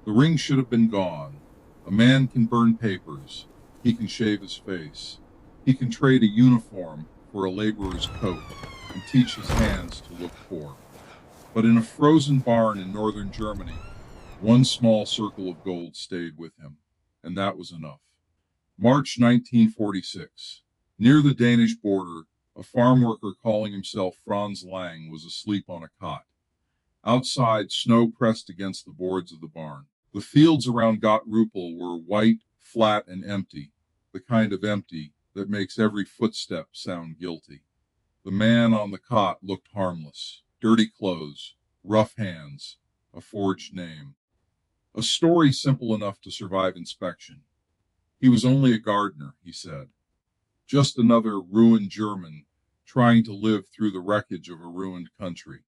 The ring should have been gone. A man can burn papers. He can shave his face. He can trade a uniform for a laborer's coat and teach his hands to look poor. But in a frozen barn in northern Germany, one small circle of gold stayed with him, and that was enough. March 1946. Near the Danish border, a farm worker calling himself Franz Lang was asleep on a cot. Outside, snow pressed against the boards of the barn. The fields around Gott-Ruppel were white, flat, and empty, the kind of empty that makes every footstep sound guilty. The man on the cot looked harmless. Dirty clothes, rough hands, a forged name. A story simple enough to survive inspection. He was only a gardener, he said. Just another ruined German trying to live through the wreckage of a ruined country.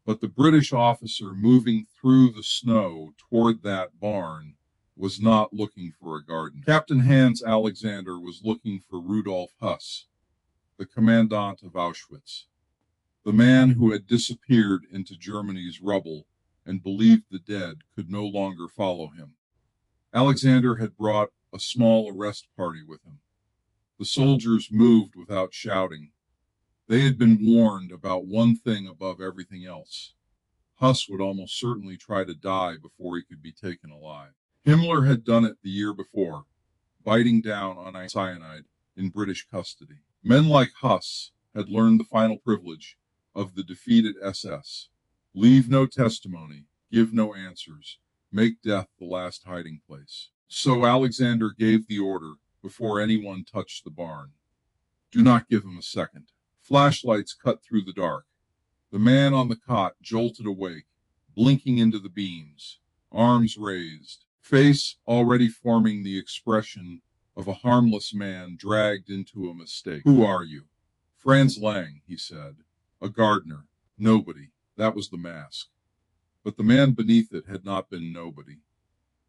But the British officer moving through the snow toward that barn was not looking for a garden. Captain Hans Alexander was looking for Rudolf Höss, the Commandant of Auschwitz, the man who had disappeared into Germany's rubble and believed the dead could no longer follow him. Alexander had brought a small arrest party with him. The soldiers moved without shouting. They had been warned about one thing above everything else. Höss would almost certainly try to die before he could be taken alive. Himmler had done it the year before, biting down on cyanide in British custody. Men like Höss had learned the final privilege of the defeated SS. Leave no testimony, give no answers, make death the last hiding place. So Alexander gave the order before anyone touched the barn. Do not give him a second. Flashlights cut through the dark. The man on the cot jolted awake, blinking into the beams, arms raised, face already forming the expression of a harmless man dragged into a mistake. Who are you? Franz Lang, he said. A gardener. Nobody. That was the mask. But the man beneath it had not been nobody.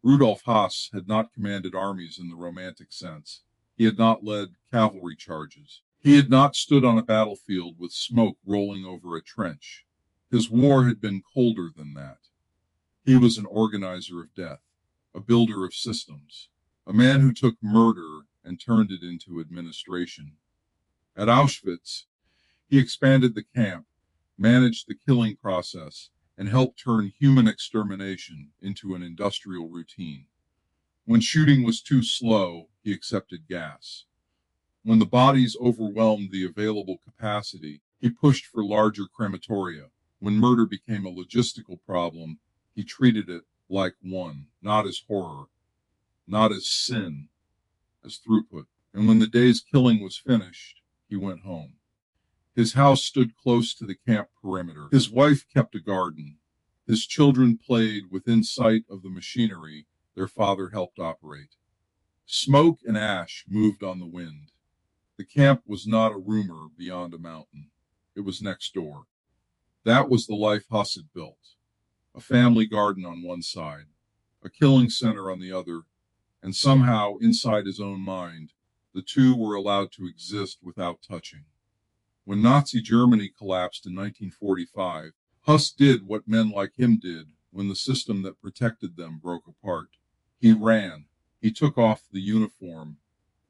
Rudolf Höss had not commanded armies in the romantic sense. He had not led cavalry charges. He had not stood on a battlefield with smoke rolling over a trench. His war had been colder than that. He was an organizer of death, a builder of systems, a man who took murder and turned it into administration. At Auschwitz, he expanded the camp, managed the killing process, and helped turn human extermination into an industrial routine. When shooting was too slow, he accepted gas. When the bodies overwhelmed the available capacity, he pushed for larger crematoria. When murder became a logistical problem, he treated it like one, not as horror, not as sin, as throughput. And when the day's killing was finished, he went home. His house stood close to the camp perimeter. His wife kept a garden. His children played within sight of the machinery their father helped operate. Smoke and ash moved on the wind. The camp was not a rumor beyond a mountain. It was next door. That was the life Höss had built. A family garden on one side, a killing center on the other, and somehow inside his own mind, the two were allowed to exist without touching. When Nazi Germany collapsed in 1945, Höss did what men like him did when the system that protected them broke apart. He ran. He took off the uniform.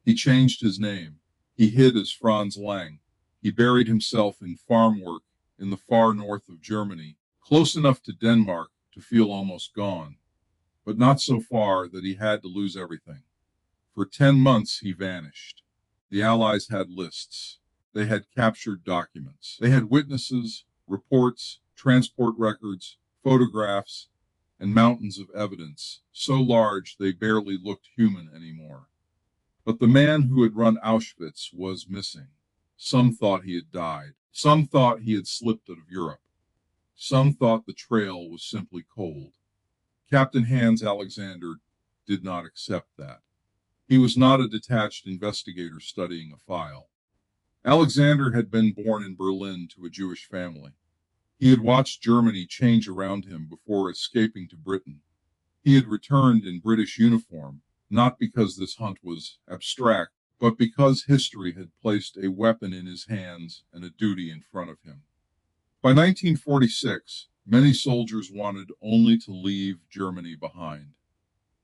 He changed his name. He hid as Franz Lang. He buried himself in farm work in the far north of Germany, close enough to Denmark to feel almost gone, but not so far that he had to lose everything. For 10 months he vanished. The Allies had lists. They had captured documents. They had witnesses, reports, transport records, photographs, and mountains of evidence, so large they barely looked human anymore. But the man who had run Auschwitz was missing. Some thought he had died. Some thought he had slipped out of Europe. Some thought the trail was simply cold. Captain Hans Alexander did not accept that. He was not a detached investigator studying a file. Alexander had been born in Berlin to a Jewish family. He had watched Germany change around him before escaping to Britain. He had returned in British uniform, not because this hunt was abstract, but because history had placed a weapon in his hands and a duty in front of him. By 1946, many soldiers wanted only to leave Germany behind.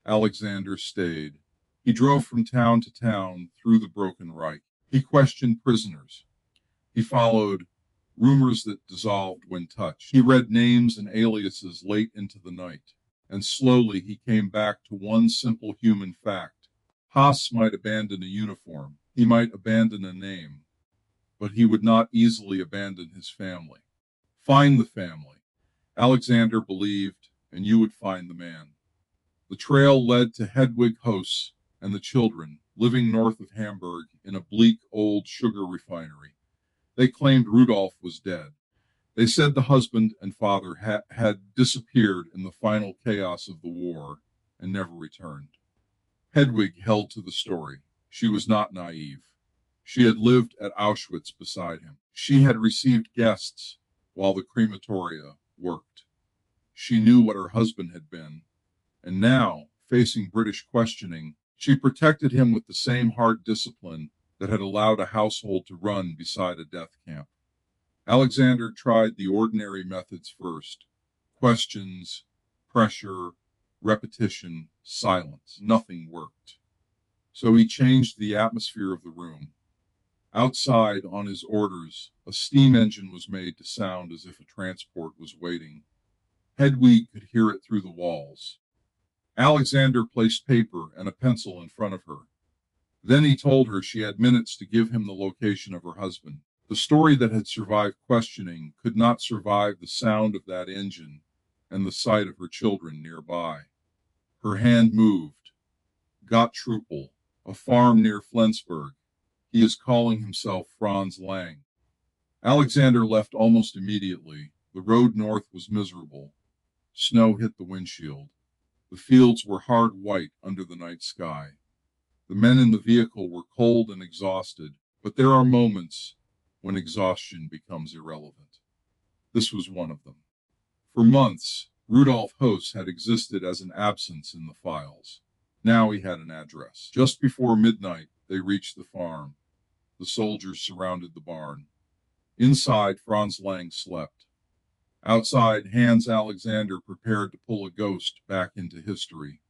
Alexander stayed. He drove from town to town through the broken Reich. He questioned prisoners. He followed rumors that dissolved when touched. He read names and aliases late into the night. And slowly he came back to one simple human fact. Höss might abandon a uniform. He might abandon a name. But he would not easily abandon his family. Find the family. Alexander believed, and you would find the man. The trail led to Hedwig Höss and the children, living north of Hamburg in a bleak old sugar refinery. They claimed Rudolf was dead. They said the husband and father had disappeared in the final chaos of the war and never returned. Hedwig held to the story. She was not naive. She had lived at Auschwitz beside him. She had received guests while the crematoria worked. She knew what her husband had been, and now, facing British questioning, she protected him with the same hard discipline that had allowed a household to run beside a death camp. Alexander tried the ordinary methods first. Questions, pressure, repetition, silence. Nothing worked. So he changed the atmosphere of the room. Outside, on his orders, a steam engine was made to sound as if a transport was waiting. Hedwig could hear it through the walls. Alexander placed paper and a pencil in front of her. Then he told her she had minutes to give him the location of her husband. The story that had survived questioning could not survive the sound of that engine and the sight of her children nearby. Her hand moved. Gottrupel, a farm near Flensburg. He is calling himself Franz Lang. Alexander left almost immediately. The road north was miserable. Snow hit the windshield. The fields were hard white under the night sky. The men in the vehicle were cold and exhausted, but there are moments when exhaustion becomes irrelevant. This was one of them. For months, Rudolf Höss had existed as an absence in the files. Now he had an address. Just before midnight, they reached the farm. The soldiers surrounded the barn. Inside, Franz Lang slept. Outside, Hans Alexander prepared to pull a ghost back into history.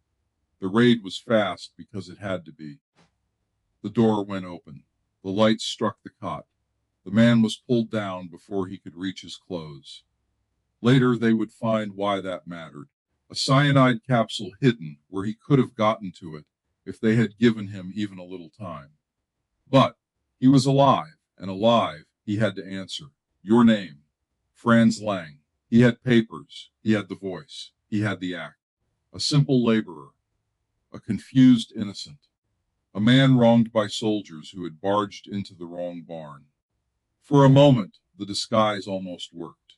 The raid was fast because it had to be. The door went open. The light struck the cot. The man was pulled down before he could reach his clothes. Later, they would find why that mattered. A cyanide capsule hidden where he could have gotten to it if they had given him even a little time. But he was alive, and alive he had to answer. Your name, Franz Lang. He had papers. He had the voice. He had the act. A simple laborer. A confused innocent. A man wronged by soldiers who had barged into the wrong barn. For a moment, the disguise almost worked.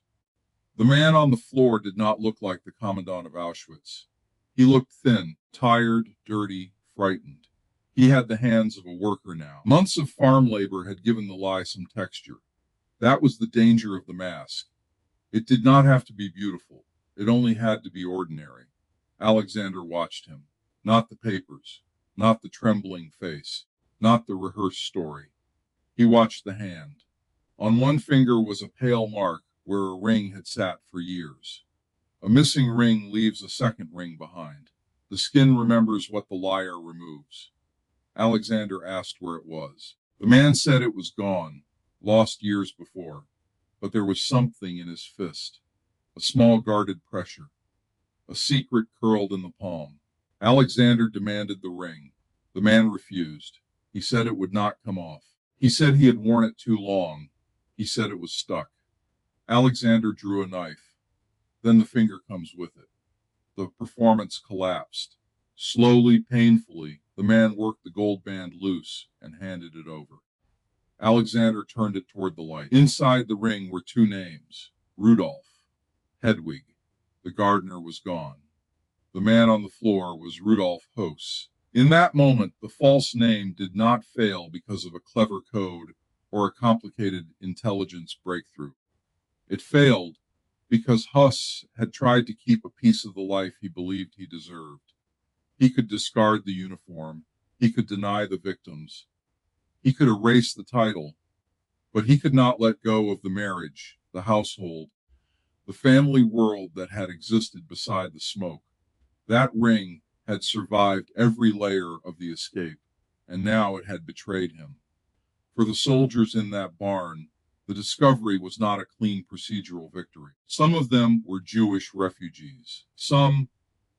The man on the floor did not look like the Commandant of Auschwitz. He looked thin, tired, dirty, frightened. He had the hands of a worker now. Months of farm labor had given the lie some texture. That was the danger of the mask. It did not have to be beautiful. It only had to be ordinary. Alexander watched him. Not the papers. Not the trembling face. Not the rehearsed story. He watched the hand. On one finger was a pale mark where a ring had sat for years. A missing ring leaves a second ring behind. The skin remembers what the liar removes. Alexander asked where it was. The man said it was gone, lost years before, but there was something in his fist, a small guarded pressure. A secret curled in the palm. Alexander demanded the ring. The man refused. He said it would not come off. He said he had worn it too long. He said it was stuck. Alexander drew a knife. Then the finger comes with it. The performance collapsed. Slowly, painfully, the man worked the gold band loose and handed it over. Alexander turned it toward the light. Inside the ring were two names, Rudolf, Hedwig. The gardener was gone. The man on the floor was Rudolf Höss. In that moment, the false name did not fail because of a clever code or a complicated intelligence breakthrough. It failed because Höss had tried to keep a piece of the life he believed he deserved. He could discard the uniform. He could deny the victims. He could erase the title. But he could not let go of the marriage, the household, the family world that had existed beside the smoke. That ring had survived every layer of the escape, and now it had betrayed him. For the soldiers in that barn, the discovery was not a clean procedural victory. Some of them were Jewish refugees. Some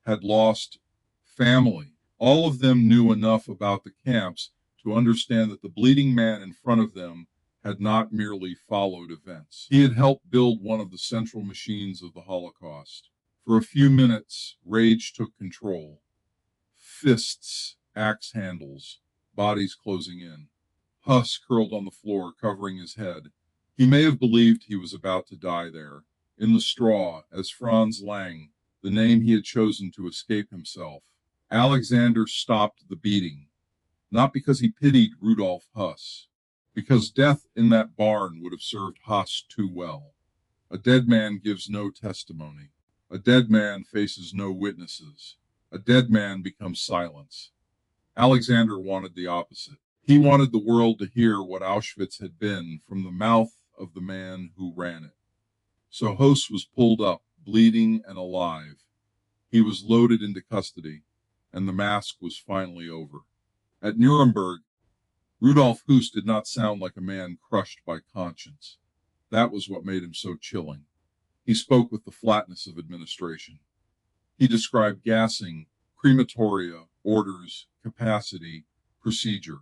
had lost family. All of them knew enough about the camps to understand that the bleeding man in front of them had not merely followed events. He had helped build one of the central machines of the Holocaust. For a few minutes, rage took control. Fists, axe handles, bodies closing in. Höss curled on the floor, covering his head. He may have believed he was about to die there, in the straw, as Franz Lang, the name he had chosen to escape himself. Alexander stopped the beating, not because he pitied Rudolf Höss, because death in that barn would have served Höss too well. A dead man gives no testimony. A dead man faces no witnesses. A dead man becomes silence. Alexander wanted the opposite. He wanted the world to hear what Auschwitz had been from the mouth of the man who ran it. So Höss was pulled up, bleeding and alive. He was loaded into custody, and the mask was finally over. At Nuremberg, Rudolf Höss did not sound like a man crushed by conscience. That was what made him so chilling. He spoke with the flatness of administration. He described gassing, crematoria, orders, capacity, procedure.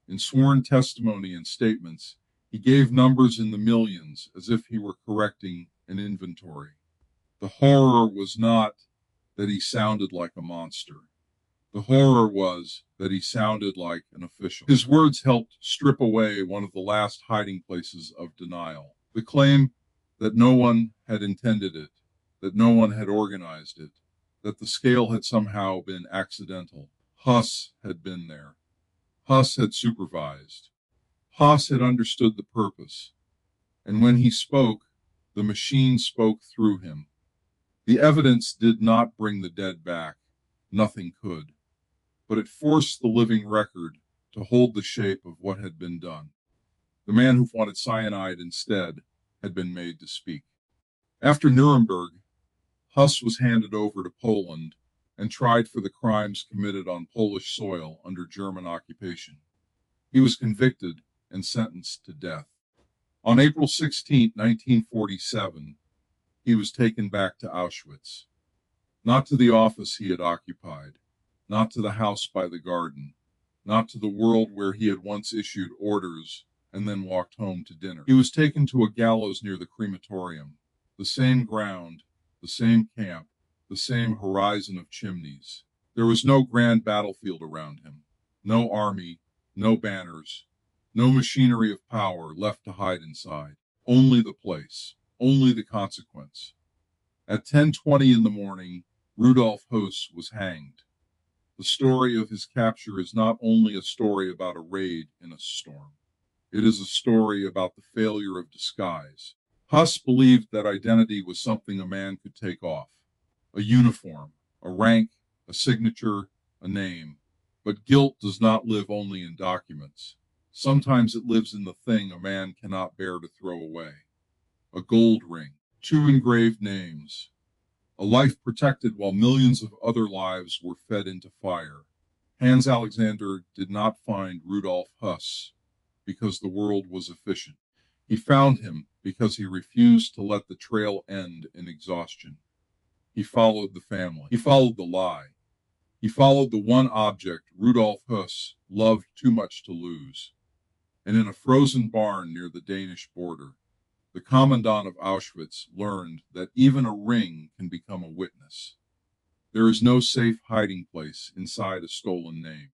In sworn testimony and statements, he gave numbers in the millions as if he were correcting an inventory. The horror was not that he sounded like a monster. The horror was that he sounded like an official. His words helped strip away one of the last hiding places of denial. The claim that no one had intended it, that no one had organized it, that the scale had somehow been accidental. Höss had been there. Höss had supervised. Höss had understood the purpose. And when he spoke, the machine spoke through him. The evidence did not bring the dead back. Nothing could. But it forced the living record to hold the shape of what had been done. The man who wanted cyanide instead had been made to speak. After Nuremberg, Höss was handed over to Poland and tried for the crimes committed on Polish soil under German occupation. He was convicted and sentenced to death. On April 16, 1947, he was taken back to Auschwitz. Not to the office he had occupied, not to the house by the garden, not to the world where he had once issued orders and then walked home to dinner. He was taken to a gallows near the crematorium, the same ground, the same camp, the same horizon of chimneys. There was no grand battlefield around him, no army, no banners, no machinery of power left to hide inside. Only the place, only the consequence. At 10:20 in the morning, Rudolf Höss was hanged. The story of his capture is not only a story about a raid in a storm. It is a story about the failure of disguise. Höss believed that identity was something a man could take off. A uniform, a rank, a signature, a name. But guilt does not live only in documents. Sometimes it lives in the thing a man cannot bear to throw away. A gold ring, 2 engraved names, a life protected while millions of other lives were fed into fire. Hans Alexander did not find Rudolf Höss because the world was efficient. He found him because he refused to let the trail end in exhaustion. He followed the family. He followed the lie. He followed the one object Rudolf Höss loved too much to lose. And in a frozen barn near the Danish border, the Commandant of Auschwitz learned that even a ring can become a witness. There is no safe hiding place inside a stolen name.